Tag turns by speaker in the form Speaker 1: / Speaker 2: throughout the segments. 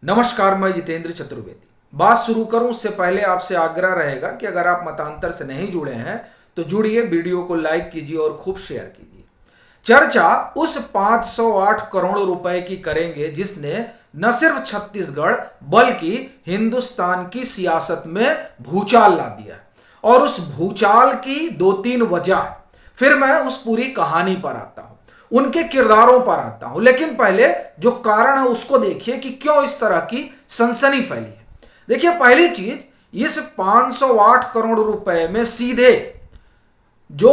Speaker 1: नमस्कार, मैं जितेंद्र चतुर्वेदी। बात शुरू करूं उससे पहले आपसे आग्रह रहेगा कि अगर आप मतांतर से नहीं जुड़े हैं तो जुड़िए, वीडियो को लाइक कीजिए और खूब शेयर कीजिए। चर्चा उस 508 करोड़ रुपए की करेंगे जिसने न सिर्फ छत्तीसगढ़ बल्कि हिंदुस्तान की सियासत में भूचाल ला दिया। और उस भूचाल की दो तीन वजह, फिर मैं उस पूरी कहानी पर आता हूं, उनके किरदारों पर आता हूं। लेकिन पहले जो कारण है उसको देखिए कि क्यों इस तरह की सनसनी फैली है। देखिए, पहली चीज, इस 508 करोड़ रुपए में सीधे जो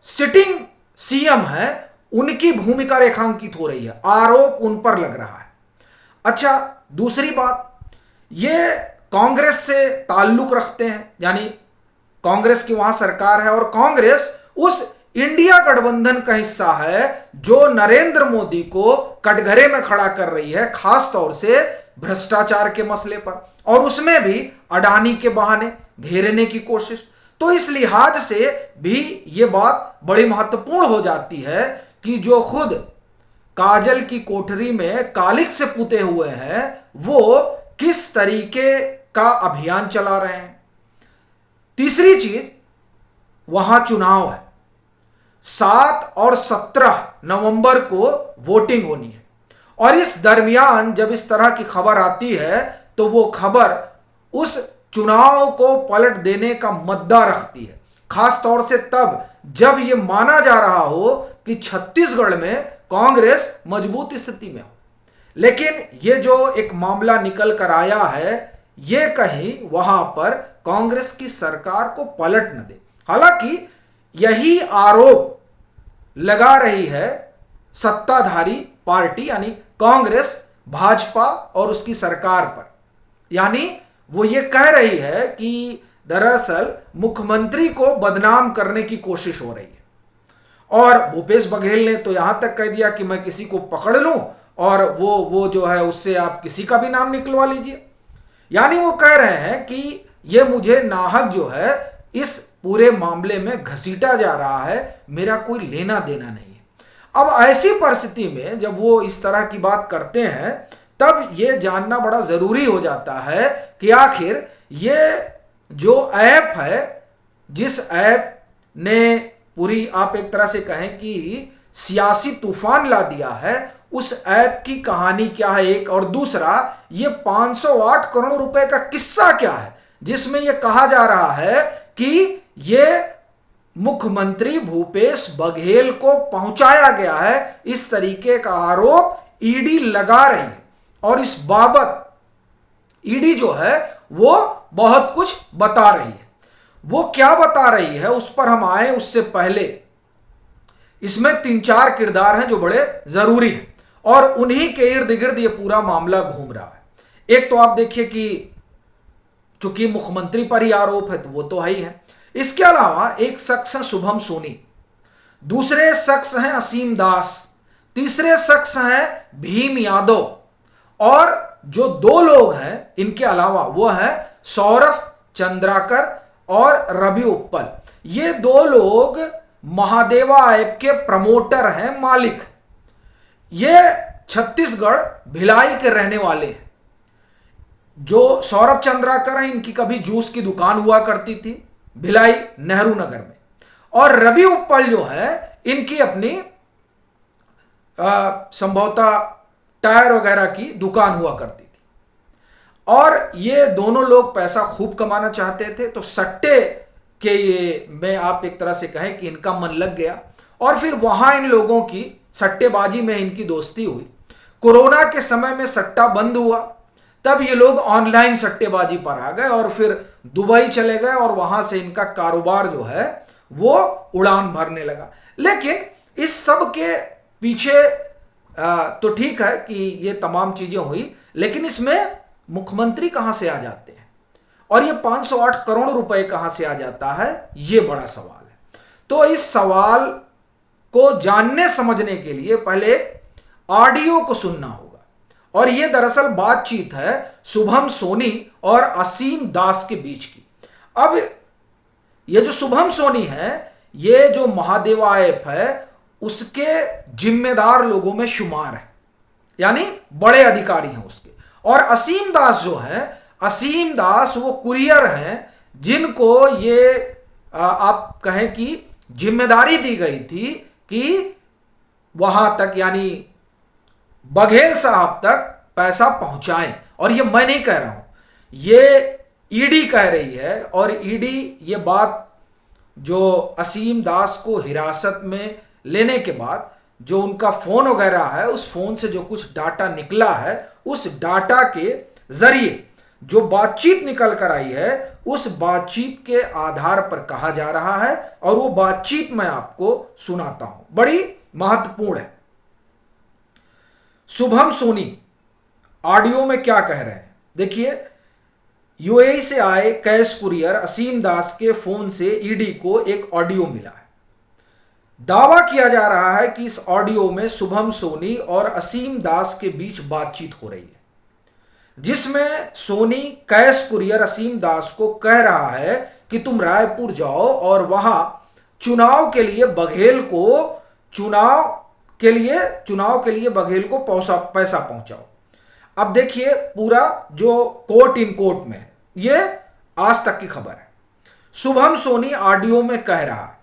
Speaker 1: सिटिंग सीएम है उनकी भूमिका रेखांकित हो रही है, आरोप उन पर लग रहा है। अच्छा, दूसरी बात, ये कांग्रेस से ताल्लुक रखते हैं, यानी कांग्रेस की वहां सरकार है और कांग्रेस उस इंडिया गठबंधन का हिस्सा है जो नरेंद्र मोदी को कटघरे में खड़ा कर रही है, खास तौर से भ्रष्टाचार के मसले पर, और उसमें भी अडानी के बहाने घेरने की कोशिश। तो इस लिहाज से भी यह बात बड़ी महत्वपूर्ण हो जाती है कि जो खुद काजल की कोठरी में कालिक से पुते हुए हैं वो किस तरीके का अभियान चला रहे हैं। तीसरी चीज, वहां चुनाव है, 7 और 17 नवंबर को वोटिंग होनी है। और इस दरमियान जब इस तरह की खबर आती है तो वो खबर उस चुनाव को पलट देने का मद्दा रखती है, खास तौर से तब जब ये माना जा रहा हो कि छत्तीसगढ़ में कांग्रेस मजबूत स्थिति में हो। लेकिन ये जो एक मामला निकल कर आया है, ये कहीं वहां पर कांग्रेस की सरकार को पलट न दे। हालांकि यही आरोप लगा रही है सत्ताधारी पार्टी यानी कांग्रेस, भाजपा और उसकी सरकार पर। यानी वो ये कह रही है कि दरअसल मुख्यमंत्री को बदनाम करने की कोशिश हो रही है। और भूपेश बघेल ने तो यहां तक कह दिया कि मैं किसी को पकड़ लूं और वो जो है उससे आप किसी का भी नाम निकलवा लीजिए। यानी वो कह रहे हैं कि ये मुझे नाहक जो है इस पूरे मामले में घसीटा जा रहा है, मेरा कोई लेना देना नहीं है। अब ऐसी परिस्थिति में जब वो इस तरह की बात करते हैं तब ये जानना बड़ा जरूरी हो जाता है कि आखिर ये जो ऐप है, जिस ऐप ने पूरी, आप एक तरह से कहें कि सियासी तूफान ला दिया है, उस ऐप की कहानी क्या है एक, और दूसरा ये 508 करोड़ रुपए का किस्सा क्या है जिसमें यह कहा जा रहा है कि ये मुख्यमंत्री भूपेश बघेल को पहुंचाया गया है। इस तरीके का आरोप ईडी लगा रही है और इस बाबत ईडी जो है वो बहुत कुछ बता रही है। वो क्या बता रही है उस पर हम आए उससे पहले इसमें 3-4 किरदार हैं जो बड़े जरूरी हैं और उन्हीं के इर्द गिर्द ये पूरा मामला घूम रहा है। एक तो आप देखिए कि चूंकि मुख्यमंत्री पर ही आरोप है तो वो तो है ही है। इसके अलावा एक शख्स है शुभम सोनी, दूसरे शख्स हैं असीम दास, तीसरे शख्स हैं भीम यादव, और जो 2 लोग हैं इनके अलावा वो हैं सौरभ चंद्राकर और रवि उप्पल। ये 2 लोग महादेवा ऐप के प्रमोटर हैं, मालिक। ये छत्तीसगढ़ भिलाई के रहने वाले हैं। जो सौरभ चंद्राकर हैं इनकी कभी जूस की दुकान हुआ करती थी भिलाई नेहरू नगर में, और रवि उप्पल जो है इनकी अपनी संभवतः टायर वगैरह की दुकान हुआ करती थी। और ये दोनों लोग पैसा खूब कमाना चाहते थे, तो सट्टे के ये में आप एक तरह से कहें कि इनका मन लग गया और फिर वहां इन लोगों की सट्टेबाजी में इनकी दोस्ती हुई। कोरोना के समय में सट्टा बंद हुआ, तब ये लोग ऑनलाइन सट्टेबाजी पर आ गए और फिर दुबई चले गए और वहां से इनका कारोबार जो है वो उड़ान भरने लगा। लेकिन इस सब के पीछे तो ठीक है कि ये तमाम चीजें हुई, लेकिन इसमें मुख्यमंत्री कहां से आ जाते हैं और ये 508 करोड़ रुपए कहां से आ जाता है, ये बड़ा सवाल है। तो इस सवाल को जानने समझने के लिए पहले ऑडियो को सुनना होगा। और यह दरअसल बातचीत है शुभम सोनी और असीम दास के बीच की। अब ये जो शुभम सोनी है, ये जो महादेवा ऐप है उसके जिम्मेदार लोगों में शुमार है, यानी बड़े अधिकारी हैं उसके। और असीम दास जो है, असीम दास वो कुरियर हैं जिनको ये आप कहें कि जिम्मेदारी दी गई थी कि वहां तक यानी बघेल साहब तक पैसा पहुंचाएं। और ये मैं नहीं कह रहा हूं, ये ईडी कह रही है। और ईडी ये बात जो असीम दास को हिरासत में लेने के बाद जो उनका फोन वगैरह है, उस फोन से जो कुछ डाटा निकला है, उस डाटा के जरिए जो बातचीत निकल कर आई है, उस बातचीत के आधार पर कहा जा रहा है। और वो बातचीत मैं आपको सुनाता हूं, बड़ी महत्वपूर्ण है। शुभम सोनी ऑडियो में क्या कह रहे हैं देखिए। यूएई से आए कैश कुरियर असीम दास के फोन से ईडी को एक ऑडियो मिला है। दावा किया जा रहा है कि इस ऑडियो में शुभम सोनी और असीम दास के बीच बातचीत हो रही है, जिसमें सोनी कैश कुरियर असीम दास को कह रहा है कि तुम रायपुर जाओ और वहां चुनाव के लिए बघेल बघेल को पैसा पहुंचाओ। अब देखिए पूरा जो कोट इन कोट में है, ये आज तक की खबर है। शुभम सोनी ऑडियो में कह रहा है,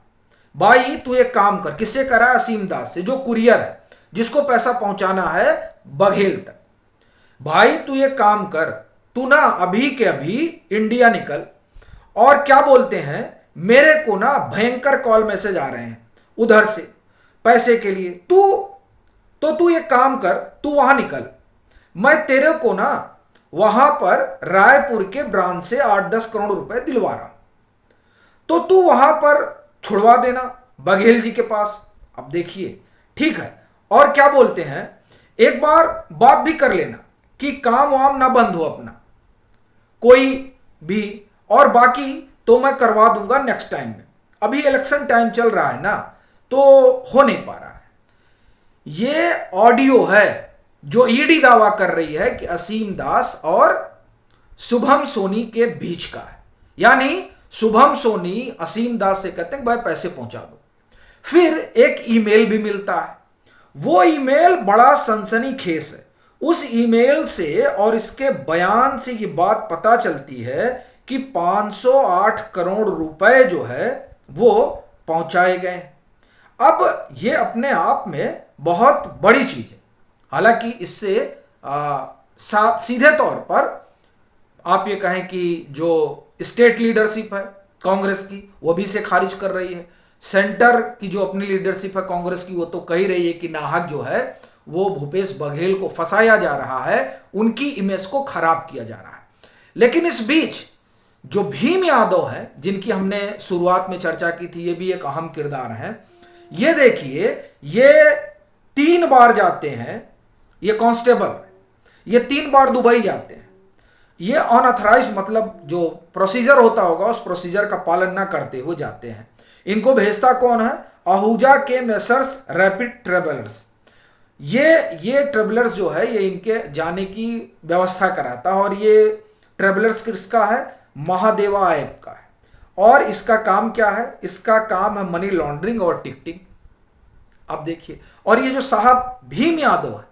Speaker 1: भाई तू एक काम कर। किससे कह रहा है? असीम दास से, जो कुरियर है, जिसको पैसा पहुंचाना है बघेल तक। भाई तू ये काम कर, तू ना अभी के अभी इंडिया निकल। और क्या बोलते हैं, मेरे को ना भयंकर कॉल मैसेज आ रहे हैं उधर से पैसे के लिए। तू ये काम कर, तू वहां निकल, मैं तेरे को ना वहां पर रायपुर के ब्रांच से 8-10 करोड़ रुपए दिलवा रहा हूं, तो तू वहां पर छुड़वा देना बघेल जी के पास। अब देखिए, ठीक है। और क्या बोलते हैं, एक बार बात भी कर लेना कि काम वाम ना बंद हो अपना कोई भी, और बाकी तो मैं करवा दूंगा नेक्स्ट टाइम में। अभी इलेक्शन टाइम चल रहा है ना, तो हो नहीं पा रहा है। ये ऑडियो है जो ईडी दावा कर रही है कि असीम दास और शुभम सोनी के बीच का है। यानी शुभम सोनी असीम दास से कहते हैं भाई पैसे पहुंचा दो। फिर एक ईमेल भी मिलता है, वो ईमेल बड़ा सनसनीखेज है। उस ईमेल से और इसके बयान से ये बात पता चलती है कि 508 करोड़ रुपए जो है वो पहुंचाए गए। अब ये अपने आप में बहुत बड़ी चीज है। हालांकि इससे सीधे तौर पर आप ये कहें कि जो स्टेट लीडरशिप है कांग्रेस की, वो भी इसे खारिज कर रही है। सेंटर की जो अपनी लीडरशिप है कांग्रेस की, वो तो कह रही है कि नाहक जो है वो भूपेश बघेल को फंसाया जा रहा है, उनकी इमेज को खराब किया जा रहा है। लेकिन इस बीच जो भीम यादव है, जिनकी हमने शुरुआत में चर्चा की थी, ये भी एक अहम किरदार है। ये देखिए, ये 3 बार जाते हैं, ये कांस्टेबल, ये 3 बार दुबई जाते हैं। ये अनऑथराइज्ड, मतलब जो प्रोसीजर होता होगा उस प्रोसीजर का पालन ना करते हुए जाते हैं। इनको भेजता कौन है? आहूजा के मेसर्स रैपिड ट्रेवलर्स। ये ट्रेवलर्स जो है, ये इनके जाने की व्यवस्था कराता है। और ये ट्रेवलर्स किसका है? महादेवा ऐप का है। और इसका काम क्या है? इसका काम है मनी लॉन्ड्रिंग और टिकटिंग। अब देखिए, और ये जो साहब भीम यादव है,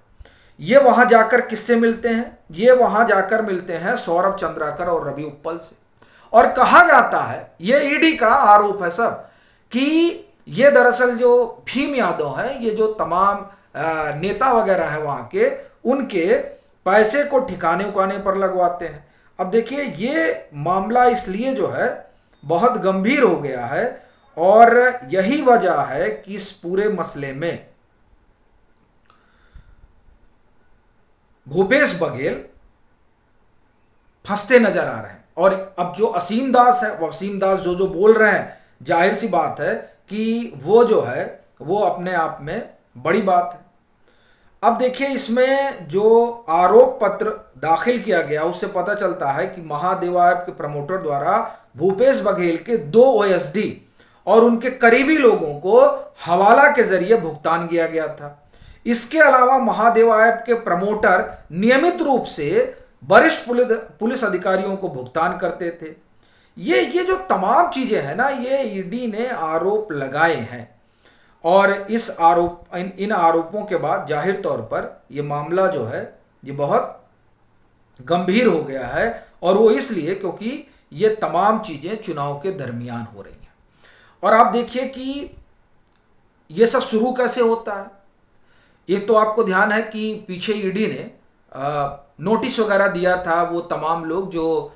Speaker 1: ये वहां जाकर किससे मिलते हैं? ये वहां जाकर मिलते हैं सौरभ चंद्राकर और रवि उप्पल से। और कहा जाता है, ये ईडी का आरोप है सब, कि ये दरअसल जो भीम यादव है, ये जो तमाम नेता वगैरह हैं वहां के, उनके पैसे को ठिकाने उकाने पर लगवाते हैं। अब देखिए, ये मामला इसलिए जो है बहुत गंभीर हो गया है, और यही वजह है कि इस पूरे मसले में भूपेश बघेल फंसते नजर आ रहे हैं। और अब जो असीम दास है, वो असीम दास जो बोल रहे हैं, जाहिर सी बात है कि वो जो है वो अपने आप में बड़ी बात है। अब देखिए, इसमें जो आरोप पत्र दाखिल किया गया उससे पता चलता है कि महादेवा ऐप के प्रमोटर द्वारा भूपेश बघेल के 2 ओएसडी और उनके करीबी लोगों को हवाला के जरिए भुगतान किया गया था। इसके अलावा महादेवा ऐप के प्रमोटर नियमित रूप से वरिष्ठ पुलिस अधिकारियों को भुगतान करते थे। ये जो तमाम चीजें हैं ना, ये ईडी ने आरोप लगाए हैं। और इन आरोपों के बाद जाहिर तौर पर यह मामला जो है ये बहुत गंभीर हो गया है, और वो इसलिए क्योंकि ये तमाम चीजें चुनाव के दरमियान हो रही हैं। और आप देखिए कि ये सब शुरू कैसे होता है। एक तो आपको ध्यान है कि पीछे ईडी ने नोटिस वगैरह दिया था, वो तमाम लोग जो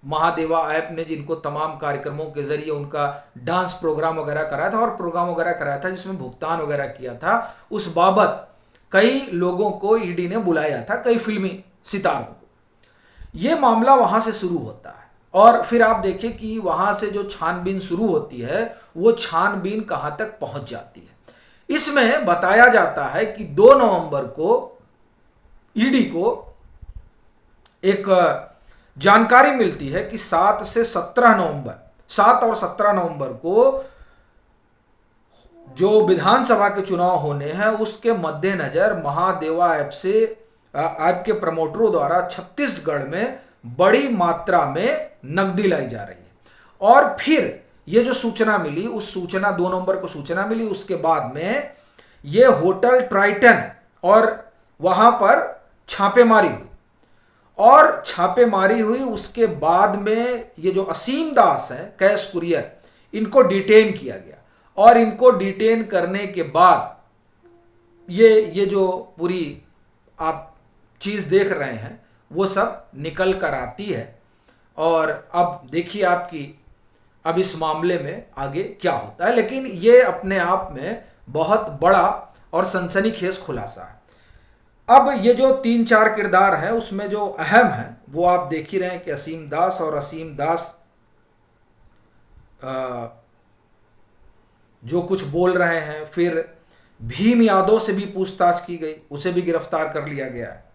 Speaker 1: महादेवा ऐप ने जिनको तमाम कार्यक्रमों के जरिए उनका डांस प्रोग्राम वगैरह कराया था और प्रोग्राम वगैरह कराया था जिसमें भुगतान वगैरह किया था, उस बाबत कई लोगों को ईडी ने बुलाया था, कई फिल्मी सितारों को। ये मामला वहां से शुरू होता है, और फिर आप देखिए कि वहां से जो छानबीन शुरू होती है वो छानबीन कहां तक पहुंच जाती है। इसमें बताया जाता है कि 2 नवंबर को ईडी को एक जानकारी मिलती है कि 7 और 17 नवंबर को जो विधानसभा के चुनाव होने हैं उसके मद्देनजर महादेवा ऐप के प्रमोटरों द्वारा छत्तीसगढ़ में बड़ी मात्रा में नकदी लाई जा रही है। और फिर ये जो सूचना मिली, उस सूचना 2 नवंबर को सूचना मिली, उसके बाद में ये होटल ट्राइटन और वहां पर छापेमारी हुई, और छापेमारी हुई उसके बाद में ये जो असीम दास है, कैश कुरियर, इनको डिटेन किया गया, और इनको डिटेन करने के बाद ये जो पूरी आप चीज देख रहे हैं वो सब निकल कर आती है। और अब देखिए आपकी अब इस मामले में आगे क्या होता है, लेकिन ये अपने आप में बहुत बड़ा और सनसनीखेज खुलासा है। अब ये जो 3-4 किरदार हैं उसमें जो अहम है वो आप देख ही रहे हैं कि असीम दास, और असीम दास जो कुछ बोल रहे हैं, फिर भीम यादव से भी पूछताछ की गई, उसे भी गिरफ्तार कर लिया गया है।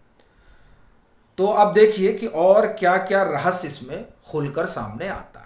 Speaker 1: तो अब देखिए कि और क्या क्या रहस्य इसमें खुलकर सामने आता है।